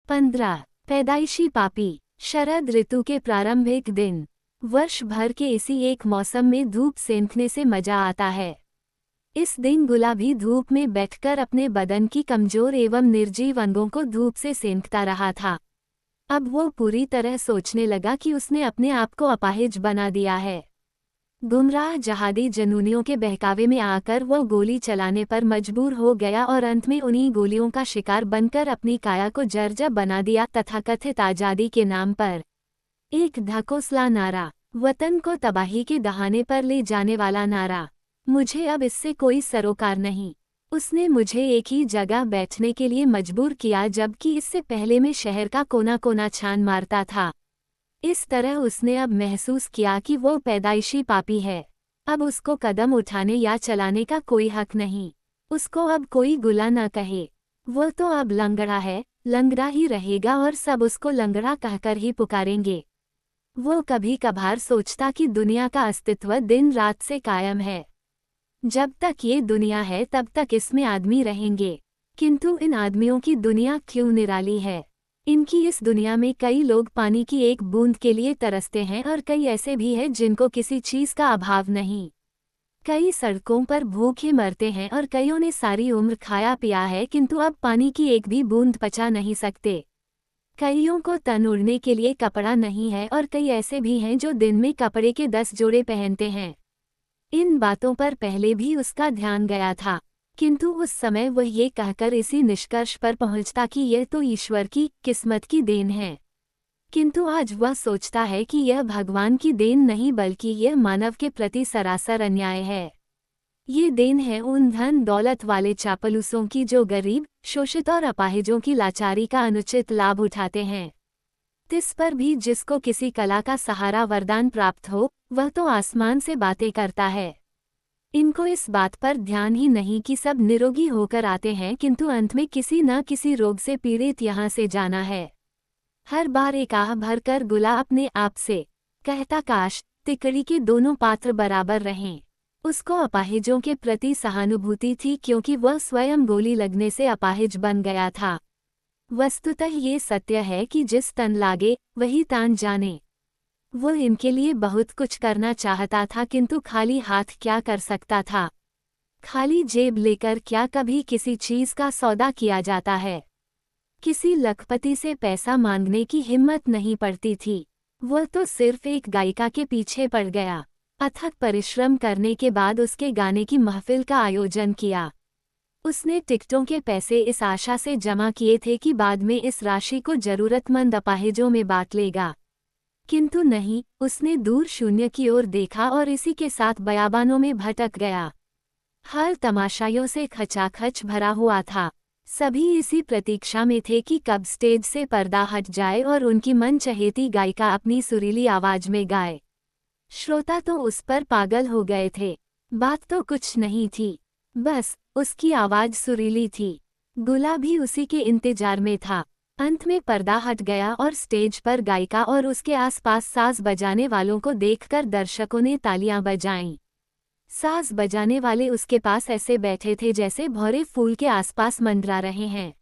15 पैदाइशी पापी। शरद ऋतु के प्रारंभिक दिन। वर्ष भर के इसी एक मौसम में धूप सेंकने से मजा आता है। इस दिन गुलाबी धूप में बैठकर अपने बदन की कमजोर एवं निर्जीव अंगों को धूप से सेंकता रहा था। अब वो पूरी तरह सोचने लगा कि उसने अपने आप को अपाहिज बना दिया है। गुमराह जहादी जनूनियों के बहकावे में आकर वो गोली चलाने पर मजबूर हो गया और अंत में उन्हीं गोलियों का शिकार बनकर अपनी काया को जर्जर बना दिया। तथाकथित आज़ादी के नाम पर एक ढकोसला नारा, वतन को तबाही के दहाने पर ले जाने वाला नारा। मुझे अब इससे कोई सरोकार नहीं। उसने मुझे एक ही जगह बैठने के लिए मजबूर किया, जबकि इससे पहले मैं शहर का कोना कोना छान मारता था। इस तरह उसने अब महसूस किया कि वो पैदाइशी पापी है। अब उसको कदम उठाने या चलाने का कोई हक नहीं। उसको अब कोई गुला न कहे। वो तो अब लंगड़ा है, लंगड़ा ही रहेगा और सब उसको लंगड़ा कहकर ही पुकारेंगे। वो कभी कभार सोचता कि दुनिया का अस्तित्व दिन रात से कायम है। जब तक ये दुनिया है तब तक इसमें आदमी रहेंगे, किंतु इन आदमियों की दुनिया क्यों निराली है। इनकी इस दुनिया में कई लोग पानी की एक बूंद के लिए तरसते हैं और कई ऐसे भी हैं जिनको किसी चीज़ का अभाव नहीं। कई सड़कों पर भूखे मरते हैं और कईयों ने सारी उम्र खाया पिया है, किंतु अब पानी की एक भी बूंद पचा नहीं सकते। कईयों को तन ओढ़ने के लिए कपड़ा नहीं है और कई ऐसे भी हैं जो दिन में कपड़े के 10 जोड़े पहनते हैं। इन बातों पर पहले भी उसका ध्यान गया था, किंतु उस समय वह ये कहकर इसी निष्कर्ष पर पहुंचता कि यह तो ईश्वर की किस्मत की देन है। किंतु आज वह सोचता है कि यह भगवान की देन नहीं बल्कि यह मानव के प्रति सरासर अन्याय है। ये देन है उन धन दौलत वाले चापलूसों की जो गरीब, शोषित और अपाहिजों की लाचारी का अनुचित लाभ उठाते हैं। तिस पर भी जिसको किसी कला का सहारा वरदान प्राप्त हो, वह तो आसमान से बातें करता है। इनको इस बात पर ध्यान ही नहीं कि सब निरोगी होकर आते हैं, किंतु अंत में किसी न किसी रोग से पीड़ित यहाँ से जाना है। हर बार एक आह भरकर गुला अपने आप से कहता, काश तिकड़ी के दोनों पात्र बराबर रहें। उसको अपाहिजों के प्रति सहानुभूति थी, क्योंकि वह स्वयं गोली लगने से अपाहिज बन गया था। वस्तुतः ये सत्य है कि जिस तन लागे वही तान जाने। वो इनके लिए बहुत कुछ करना चाहता था, किंतु खाली हाथ क्या कर सकता था। खाली जेब लेकर क्या कभी किसी चीज का सौदा किया जाता है। किसी लखपति से पैसा मांगने की हिम्मत नहीं पड़ती थी। वह तो सिर्फ एक गायिका के पीछे पड़ गया। अथक परिश्रम करने के बाद उसके गाने की महफिल का आयोजन किया। उसने टिकटों के पैसे इस आशा से जमा किए थे कि बाद में इस राशि को जरूरतमंद अपाहिजों में बांट लेगा, किंतु नहीं। उसने दूर शून्य की ओर देखा और इसी के साथ बयाबानों में भटक गया। हाल तमाशाइयों से खचाखच भरा हुआ था। सभी इसी प्रतीक्षा में थे कि कब स्टेज से पर्दा हट जाए और उनकी मन चहेती गायिका अपनी सुरीली आवाज में गाए। श्रोता तो उस पर पागल हो गए थे। बात तो कुछ नहीं थी, बस उसकी आवाज सुरीली थी। गुला भी उसी के इंतजार में था। अंत में पर्दा हट गया और स्टेज पर गायिका और उसके आसपास साज बजाने वालों को देखकर दर्शकों ने तालियां बजाईं। साज बजाने वाले उसके पास ऐसे बैठे थे जैसे भौरे फूल के आसपास मंडरा रहे हैं।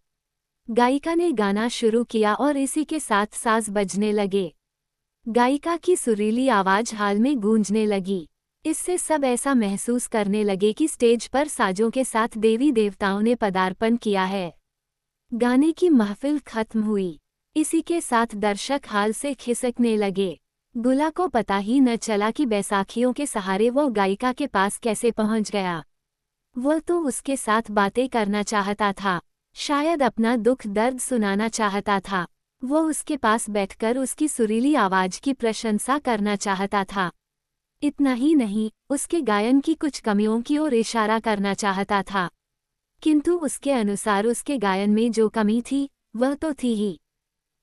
गायिका ने गाना शुरू किया और इसी के साथ साज बजने लगे। गायिका की सुरीली आवाज हाल में गूंजने लगी। इससे सब ऐसा महसूस करने लगे कि स्टेज पर साजों के साथ देवी देवताओं ने पदार्पण किया है। गाने की महफिल खत्म हुई। इसी के साथ दर्शक हाल से खिसकने लगे। गुला को पता ही न चला कि बैसाखियों के सहारे वो गायिका के पास कैसे पहुंच गया। वो तो उसके साथ बातें करना चाहता था, शायद अपना दुख दर्द सुनाना चाहता था। वो उसके पास बैठकर उसकी सुरीली आवाज की प्रशंसा करना चाहता था। इतना ही नहीं, उसके गायन की कुछ कमियों की ओर इशारा करना चाहता था, किंतु उसके अनुसार उसके गायन में जो कमी थी वह तो थी ही,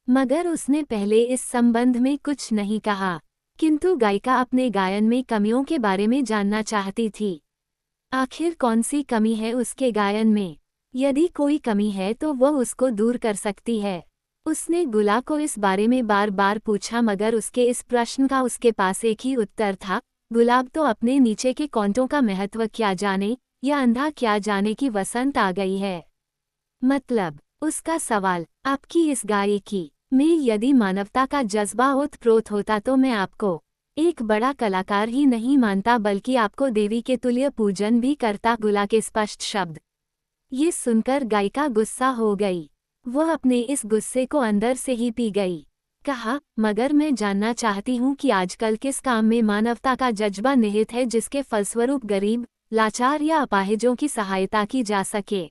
मगर उसने पहले इस संबंध में कुछ नहीं कहा। किंतु गायिका अपने गायन में कमियों के बारे में जानना चाहती थी। आखिर कौन सी कमी है उसके गायन में? यदि कोई कमी है तो वह उसको दूर कर सकती है। उसने गुला को इस बारे में बार बार पूछा, मगर उसके इस प्रश्न का उसके पास एक ही उत्तर था, गुलाब तो अपने नीचे के कौंटों का महत्व क्या जाने या अंधा क्या जाने की वसंत आ गई है। मतलब उसका सवाल, आपकी इस गायकी में यदि मानवता का जज्बा ओतप्रोत होता तो मैं आपको एक बड़ा कलाकार ही नहीं मानता बल्कि आपको देवी के तुल्य पूजन भी करता। गुला के स्पष्ट शब्द ये सुनकर गायिका गुस्सा हो गई। वह अपने इस गुस्से को अंदर से ही पी गई। कहा, मगर मैं जानना चाहती हूँ कि आजकल किस काम में मानवता का जज्बा निहित है जिसके फलस्वरूप गरीब, लाचार या अपाहिजों की सहायता की जा सके।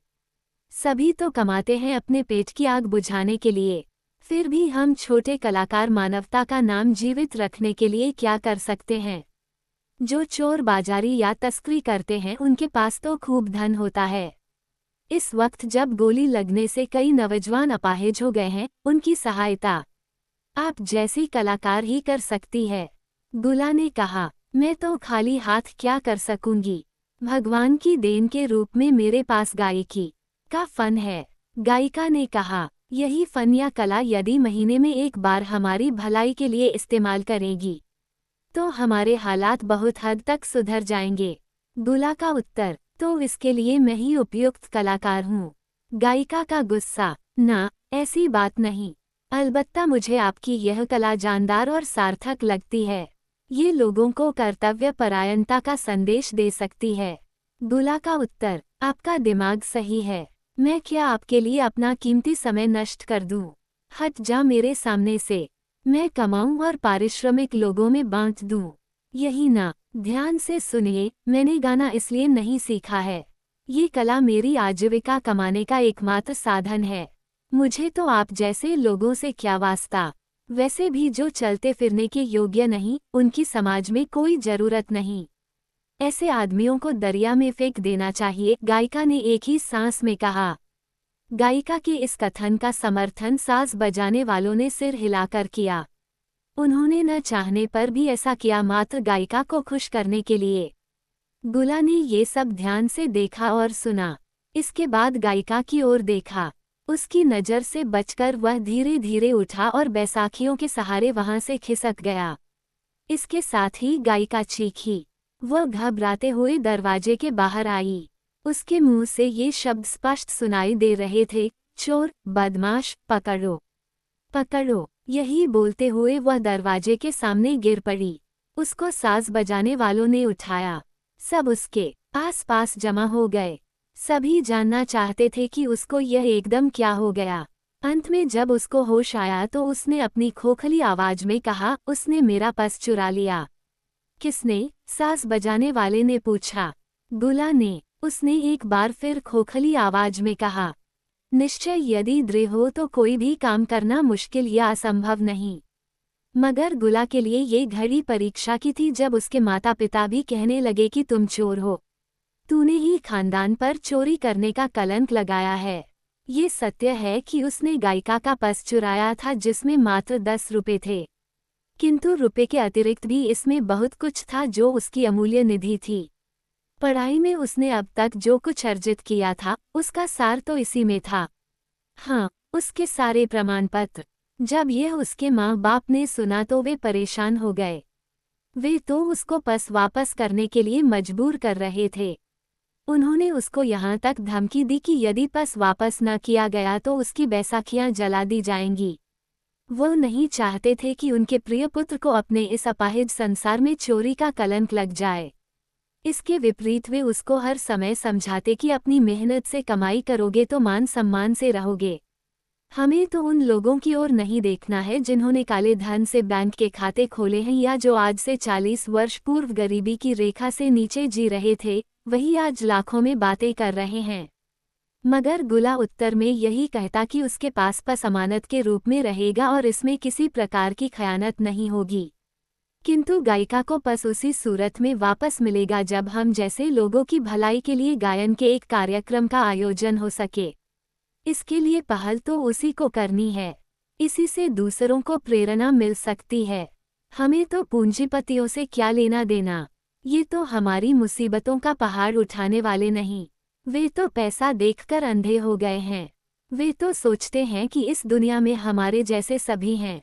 सभी तो कमाते हैं अपने पेट की आग बुझाने के लिए, फिर भी हम छोटे कलाकार मानवता का नाम जीवित रखने के लिए क्या कर सकते हैं? जो चोर बाजारी या तस्करी करते हैं उनके पास तो खूब धन होता है। इस वक्त जब गोली लगने से कई नौजवान अपाहिज हो गए हैं, उनकी सहायता आप जैसी कलाकार ही कर सकती है। गुला ने कहा, मैं तो खाली हाथ क्या कर सकूंगी। भगवान की देन के रूप में मेरे पास गायकी का फन है। गायिका ने कहा, यही फन या कला यदि महीने में एक बार हमारी भलाई के लिए इस्तेमाल करेगी तो हमारे हालात बहुत हद तक सुधर जाएंगे। गुला का उत्तर, तो इसके लिए मैं ही उपयुक्त कलाकार हूँ। गायिका का गुस्सा, ना, ऐसी बात नहीं। अलबत्ता मुझे आपकी यह कला जानदार और सार्थक लगती है। ये लोगों को कर्तव्य परायणता का संदेश दे सकती है। गुला का उत्तर, आपका दिमाग सही है। मैं क्या आपके लिए अपना कीमती समय नष्ट कर दूं? हट जा मेरे सामने से। मैं कमाऊं और पारिश्रमिक लोगों में बांट दूं। यही ना। ध्यान से सुनिए, मैंने गाना इसलिए नहीं सीखा है। ये कला मेरी आजीविका कमाने का एकमात्र साधन है। मुझे तो आप जैसे लोगों से क्या वास्ता। वैसे भी जो चलते फिरने के योग्य नहीं, उनकी समाज में कोई जरूरत नहीं। ऐसे आदमियों को दरिया में फेंक देना चाहिए, गायिका ने एक ही सांस में कहा। गायिका के इस कथन का समर्थन साज बजाने वालों ने सिर हिलाकर किया। उन्होंने न चाहने पर भी ऐसा किया, मात्र गायिका को खुश करने के लिए। गुला ने ये सब ध्यान से देखा और सुना। इसके बाद गायिका की ओर देखा। उसकी नज़र से बचकर वह धीरे धीरे उठा और बैसाखियों के सहारे वहां से खिसक गया। इसके साथ ही गायिका चीखी। वह घबराते हुए दरवाजे के बाहर आई। उसके मुंह से ये शब्द स्पष्ट सुनाई दे रहे थे, चोर, बदमाश, पकड़ो, पकड़ो। यही बोलते हुए वह दरवाजे के सामने गिर पड़ी। उसको साज बजाने वालों ने उठाया। सब उसके आसपास जमा हो गए। सभी जानना चाहते थे कि उसको यह एकदम क्या हो गया। अंत में जब उसको होश आया तो उसने अपनी खोखली आवाज में कहा, उसने मेरा पर्स चुरा लिया। किसने? साज बजाने वाले ने पूछा। गुला ने। उसने एक बार फिर खोखली आवाज में कहा। निश्चय यदि दृढ़ हो तो कोई भी काम करना मुश्किल या असंभव नहीं। मगर गुला के लिए ये घड़ी परीक्षा की थी जब उसके माता पिता भी कहने लगे कि तुम चोर हो। तूने ही खानदान पर चोरी करने का कलंक लगाया है। ये सत्य है कि उसने गायिका का पर्स चुराया था जिसमें मात्र 10 रुपए थे, किंतु रुपए के अतिरिक्त भी इसमें बहुत कुछ था जो उसकी अमूल्य निधि थी। पढ़ाई में उसने अब तक जो कुछ अर्जित किया था उसका सार तो इसी में था। हाँ, उसके सारे प्रमाण पत्र। जब यह उसके माँ बाप ने सुना तो वे परेशान हो गए। वे तो उसको पर्स वापस करने के लिए मजबूर कर रहे थे। उन्होंने उसको यहाँ तक धमकी दी कि यदि पर्स वापस न किया गया तो उसकी बैसाखियाँ जला दी जाएंगी। वो नहीं चाहते थे कि उनके प्रिय पुत्र को अपने इस अपाहिज संसार में चोरी का कलंक लग जाए। इसके विपरीत वे उसको हर समय समझाते कि अपनी मेहनत से कमाई करोगे तो मान सम्मान से रहोगे। हमें तो उन लोगों की ओर नहीं देखना है जिन्होंने काले धन से बैंक के खाते खोले हैं या जो आज से 40 वर्ष पूर्व गरीबी की रेखा से नीचे जी रहे थे, वही आज लाखों में बातें कर रहे हैं। मगर गुला उत्तर में यही कहता कि उसके पास पर्स अमानत के रूप में रहेगा और इसमें किसी प्रकार की खयानत नहीं होगी। किंतु गायिका को पर्स उसी सूरत में वापस मिलेगा जब हम जैसे लोगों की भलाई के लिए गायन के एक कार्यक्रम का आयोजन हो सके। इसके लिए पहल तो उसी को करनी है। इसी से दूसरों को प्रेरणा मिल सकती है। हमें तो पूंजीपतियों से क्या लेना देना। ये तो हमारी मुसीबतों का पहाड़ उठाने वाले नहीं। वे तो पैसा देखकर अंधे हो गए हैं। वे तो सोचते हैं कि इस दुनिया में हमारे जैसे सभी हैं।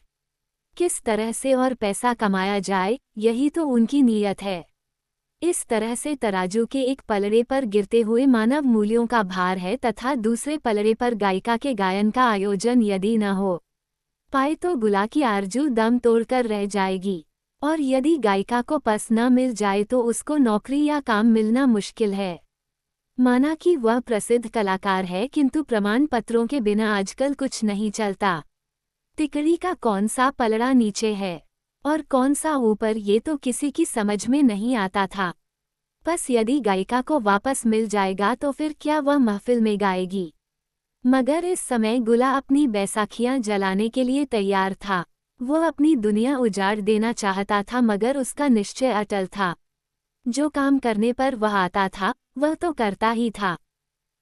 किस तरह से और पैसा कमाया जाए, यही तो उनकी नीयत है। इस तरह से तराजू के एक पलड़े पर गिरते हुए मानव मूल्यों का भार है तथा दूसरे पलड़े पर गायिका के गायन का आयोजन यदि न हो पाए तो गुला की आरजू दम तोड़कर रह जाएगी, और यदि गायिका को पस न मिल जाए तो उसको नौकरी या काम मिलना मुश्किल है। माना कि वह प्रसिद्ध कलाकार है किंतु प्रमाण पत्रों के बिना आजकल कुछ नहीं चलता। तिकड़ी का कौन सा पलड़ा नीचे है और कौन सा ऊपर ये तो किसी की समझ में नहीं आता था। बस यदि गायिका को वापस मिल जाएगा तो फिर क्या वह महफिल में गाएगी। मगर इस समय गुला अपनी बैसाखियां जलाने के लिए तैयार था। वह अपनी दुनिया उजाड़ देना चाहता था मगर उसका निश्चय अटल था। जो काम करने पर वह आता था वह तो करता ही था।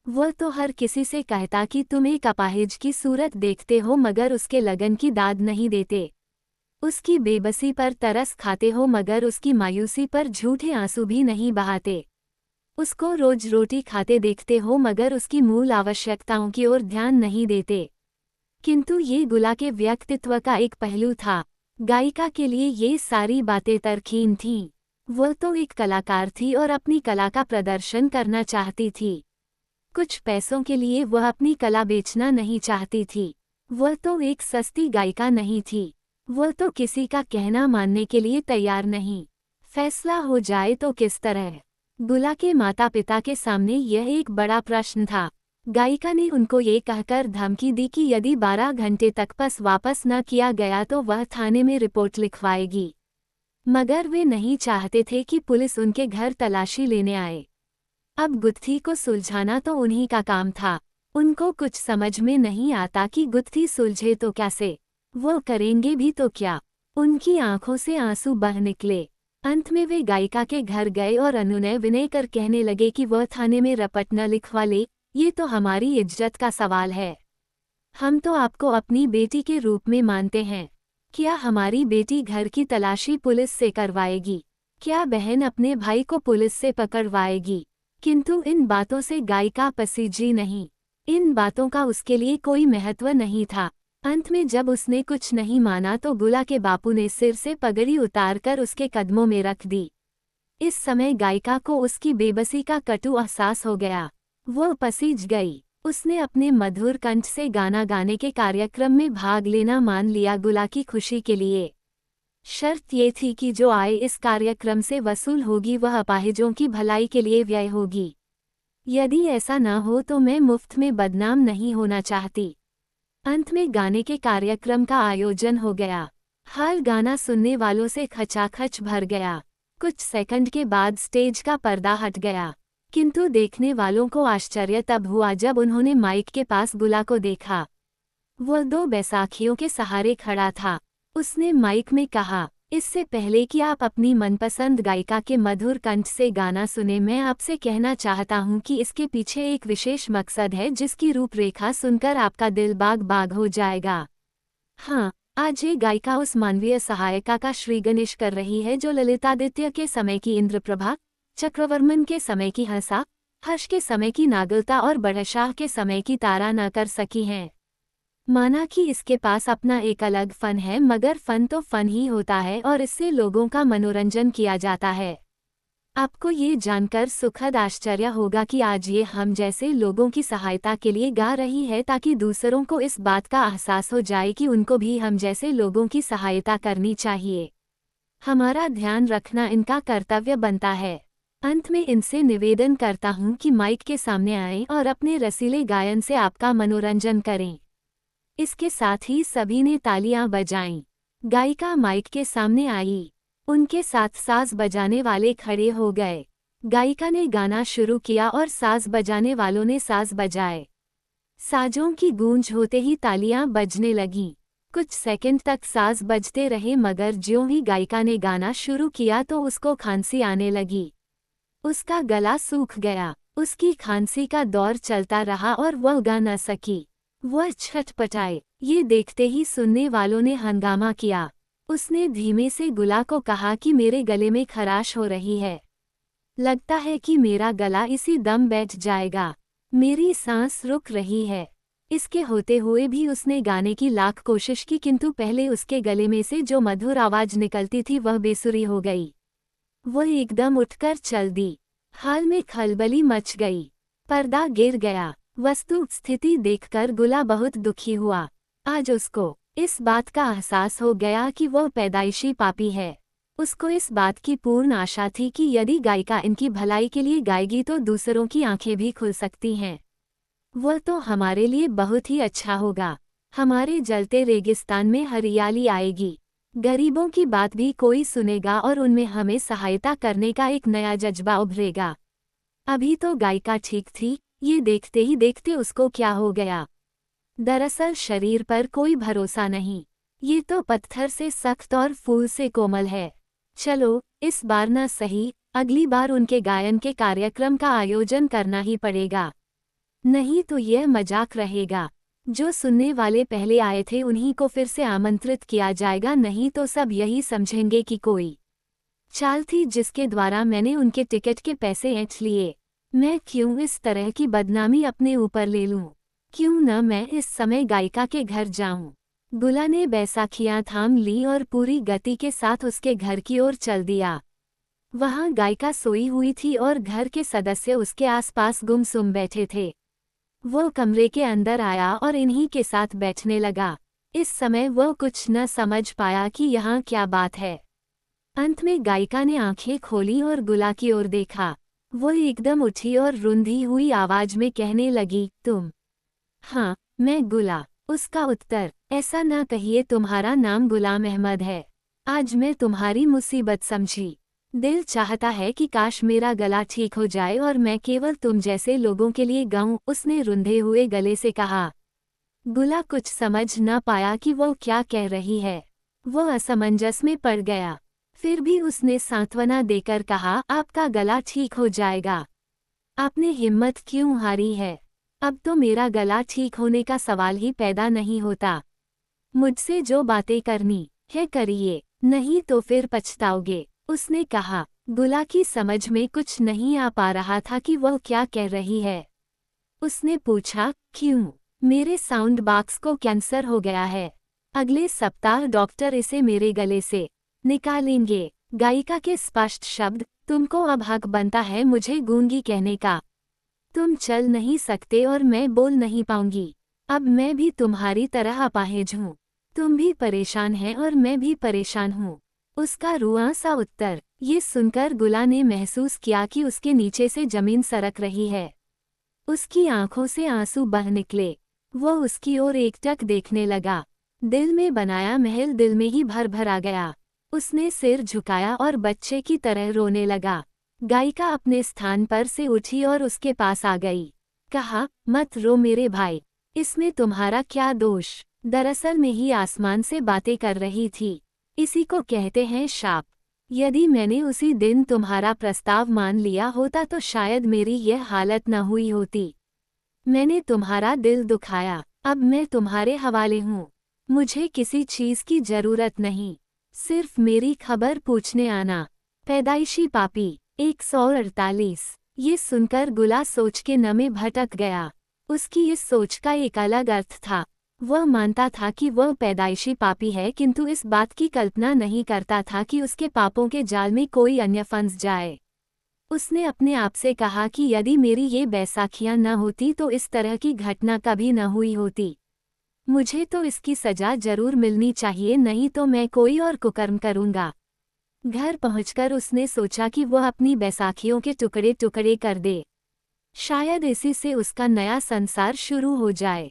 वह तो हर किसी से कहता कि तुम एक अपाहिज की सूरत देखते हो मगर उसके लगन की दाद नहीं देते। उसकी बेबसी पर तरस खाते हो मगर उसकी मायूसी पर झूठे आंसू भी नहीं बहाते। उसको रोज रोटी खाते देखते हो मगर उसकी मूल आवश्यकताओं की ओर ध्यान नहीं देते। किंतु ये गुला के व्यक्तित्व का एक पहलू था। गायिका के लिए ये सारी बातें तरकीन थीं। वह तो एक कलाकार थी और अपनी कला का प्रदर्शन करना चाहती थी। कुछ पैसों के लिए वह अपनी कला बेचना नहीं चाहती थी। वह तो एक सस्ती गायिका नहीं थी। वह तो किसी का कहना मानने के लिए तैयार नहीं। फैसला हो जाए तो किस तरह। गुला के माता पिता के सामने यह एक बड़ा प्रश्न था। गायिका ने उनको ये कहकर धमकी दी कि यदि 12 घंटे तक पस वापस न किया गया तो वह थाने में रिपोर्ट लिखवाएगी। मगर वे नहीं चाहते थे कि पुलिस उनके घर तलाशी लेने आए। अब गुत्थी को सुलझाना तो उन्हीं का काम था। उनको कुछ समझ में नहीं आता कि गुत्थी सुलझे तो कैसे, वो करेंगे भी तो क्या। उनकी आंखों से आंसू बह निकले। अंत में वे गायिका के घर गए और अनुनय विनय कर कहने लगे कि वह थाने में रपट न लिखवा ले, ये तो हमारी इज्जत का सवाल है। हम तो आपको अपनी बेटी के रूप में मानते हैं। क्या हमारी बेटी घर की तलाशी पुलिस से करवाएगी? क्या बहन अपने भाई को पुलिस से पकड़वाएगी? किंतु इन बातों से गायिका पसीजी नहीं। इन बातों का उसके लिए कोई महत्व नहीं था। अंत में जब उसने कुछ नहीं माना तो गुला के बापू ने सिर से पगड़ी उतारकर उसके कदमों में रख दी। इस समय गायिका को उसकी बेबसी का कटु एहसास हो गया। वो पसीज गई। उसने अपने मधुर कंठ से गाना गाने के कार्यक्रम में भाग लेना मान लिया गुला की खुशी के लिए। शर्त ये थी कि जो आय इस कार्यक्रम से वसूल होगी वह अपाहिजों की भलाई के लिए व्यय होगी। यदि ऐसा न हो तो मैं मुफ्त में बदनाम नहीं होना चाहती। अंत में गाने के कार्यक्रम का आयोजन हो गया। हाल गाना सुनने वालों से खचाखच भर गया। कुछ सेकंड के बाद स्टेज का पर्दा हट गया, किंतु देखने वालों को आश्चर्य तब हुआ जब उन्होंने माइक के पास गुला को देखा। वह 2 बैसाखियों के सहारे खड़ा था। उसने माइक में कहा, इससे पहले कि आप अपनी मनपसंद गायिका के मधुर कंठ से गाना सुने, मैं आपसे कहना चाहता हूं कि इसके पीछे एक विशेष मकसद है जिसकी रूपरेखा सुनकर आपका दिल बाग बाग हो जाएगा। हाँ, आज ये गायिका उस मानवीय सहायता का श्री गणेश कर रही है जो ललितादित्य के समय की इंद्रप्रभा, चक्रवर्मन के समय की हंसा, हर्ष के समय की नागलता और बड़शाह के समय की तारा न कर सकी हैं। माना कि इसके पास अपना एक अलग फन है मगर फन तो फन ही होता है और इससे लोगों का मनोरंजन किया जाता है। आपको ये जानकर सुखद आश्चर्य होगा कि आज ये हम जैसे लोगों की सहायता के लिए गा रही है ताकि दूसरों को इस बात का एहसास हो जाए कि उनको भी हम जैसे लोगों की सहायता करनी चाहिए। हमारा ध्यान रखना इनका कर्तव्य बनता है। अंत में इनसे निवेदन करता हूँ कि माइक के सामने आएं और अपने रसीले गायन से आपका मनोरंजन करें। इसके साथ ही सभी ने तालियां बजाईं। गायिका माइक के सामने आई। उनके साथ साज बजाने वाले खड़े हो गए। गायिका ने गाना शुरू किया और साज बजाने वालों ने साज बजाए। साजों की गूंज होते ही तालियां बजने लगीं। कुछ सेकंड तक साज बजते रहे मगर ज्यों ही गायिका ने गाना शुरू किया तो उसको खांसी आने लगी। उसका गला सूख गया। उसकी खांसी का दौर चलता रहा और वह गा न सकी। वह छटपटाए। ये देखते ही सुनने वालों ने हंगामा किया। उसने धीमे से गुला को कहा कि मेरे गले में खराश हो रही है। लगता है कि मेरा गला इसी दम बैठ जाएगा। मेरी सांस रुक रही है। इसके होते हुए भी उसने गाने की लाख कोशिश की किंतु पहले उसके गले में से जो मधुर आवाज निकलती थी वह बेसुरी हो गई। वो एकदम उठकर चल दी। हाल में खलबली मच गई। पर्दा गिर गया। वस्तु स्थिति देखकर गुला बहुत दुखी हुआ। आज उसको इस बात का एहसास हो गया कि वह पैदाइशी पापी है। उसको इस बात की पूर्ण आशा थी कि यदि गायिका इनकी भलाई के लिए गाएगी तो दूसरों की आंखें भी खुल सकती हैं। वह तो हमारे लिए बहुत ही अच्छा होगा। हमारे जलते रेगिस्तान में हरियाली आएगी। गरीबों की बात भी कोई सुनेगा और उनमें हमें सहायता करने का एक नया जज्बा उभरेगा। अभी तो गायिका ठीक थी, ये देखते ही देखते उसको क्या हो गया। दरअसल शरीर पर कोई भरोसा नहीं। ये तो पत्थर से सख्त और फूल से कोमल है। चलो, इस बार न सही, अगली बार उनके गायन के कार्यक्रम का आयोजन करना ही पड़ेगा। नहीं तो यह मजाक रहेगा। जो सुनने वाले पहले आए थे उन्हीं को फिर से आमंत्रित किया जाएगा, नहीं तो सब यही समझेंगे कि कोई चाल थी जिसके द्वारा मैंने उनके टिकट के पैसे ऐंठ लिए। मैं क्यों इस तरह की बदनामी अपने ऊपर ले लूं? क्यों न मैं इस समय गायिका के घर जाऊं? गुला ने बैसाखियां थाम ली और पूरी गति के साथ उसके घर की ओर चल दिया। वहां गायिका सोई हुई थी और घर के सदस्य उसके आसपास गुमसुम बैठे थे। वो कमरे के अंदर आया और इन्हीं के साथ बैठने लगा। इस समय वह कुछ न समझ पाया कि यहाँ क्या बात है। अंत में गायिका ने आंखें खोली और गुला की ओर देखा। वो एकदम उठी और रुंधी हुई आवाज में कहने लगी, तुम? हाँ, मैं गुला। उसका उत्तर, ऐसा न कहिए, तुम्हारा नाम गुलाम अहमद है। आज मैं तुम्हारी मुसीबत समझी। दिल चाहता है कि काश मेरा गला ठीक हो जाए और मैं केवल तुम जैसे लोगों के लिए गाऊं, उसने रुंधे हुए गले से कहा। गुला कुछ समझ न पाया कि वो क्या कह रही है। वो असमंजस में पड़ गया। फिर भी उसने सांत्वना देकर कहा, आपका गला ठीक हो जाएगा। आपने हिम्मत क्यों हारी है? अब तो मेरा गला ठीक होने का सवाल ही पैदा नहीं होता। मुझसे जो बातें करनी है करिए, नहीं तो फिर पछताओगे, उसने कहा। गुला की समझ में कुछ नहीं आ पा रहा था कि वह क्या कह रही है। उसने पूछा, क्यों? मेरे साउंड बॉक्स को कैंसर हो गया है। अगले सप्ताह डॉक्टर इसे मेरे गले से निकालेंगे। गायिका के स्पष्ट शब्द, तुमको अब हक बनता है मुझे गूंगी कहने का। तुम चल नहीं सकते और मैं बोल नहीं पाऊंगी। अब मैं भी तुम्हारी तरह अपाहिज हूँ। तुम भी परेशान हैं और मैं भी परेशान हूँ। उसका रुआं सा उत्तर। ये सुनकर गुला ने महसूस किया कि उसके नीचे से जमीन सरक रही है। उसकी आंखों से आंसू बह निकले। वो उसकी ओर एकटक देखने लगा। दिल में बनाया महल दिल में ही भर भर आ गया। उसने सिर झुकाया और बच्चे की तरह रोने लगा। गायिका अपने स्थान पर से उठी और उसके पास आ गई। कहा, मत रो मेरे भाई, इसमें तुम्हारा क्या दोष? दरअसल मैं ही आसमान से बातें कर रही थी। इसी को कहते हैं शाप। यदि मैंने उसी दिन तुम्हारा प्रस्ताव मान लिया होता तो शायद मेरी यह हालत न हुई होती। मैंने तुम्हारा दिल दुखाया, अब मैं तुम्हारे हवाले हूँ। मुझे किसी चीज की जरूरत नहीं, सिर्फ मेरी खबर पूछने आना। पैदाइशी पापी। 148। ये सुनकर गुला सोच के नमे भटक गया। उसकी इस सोच का एक अलग अर्थ था। वह मानता था कि वह पैदाइशी पापी है, किंतु इस बात की कल्पना नहीं करता था कि उसके पापों के जाल में कोई अन्य फंस जाए। उसने अपने आप से कहा कि यदि मेरी ये बैसाखियां न होती तो इस तरह की घटना कभी न हुई होती। मुझे तो इसकी सजा जरूर मिलनी चाहिए, नहीं तो मैं कोई और कुकर्म करूंगा। घर पहुंचकर उसने सोचा कि वह अपनी बैसाखियों के टुकड़े टुकड़े कर दे। शायद इसी से उसका नया संसार शुरू हो जाए।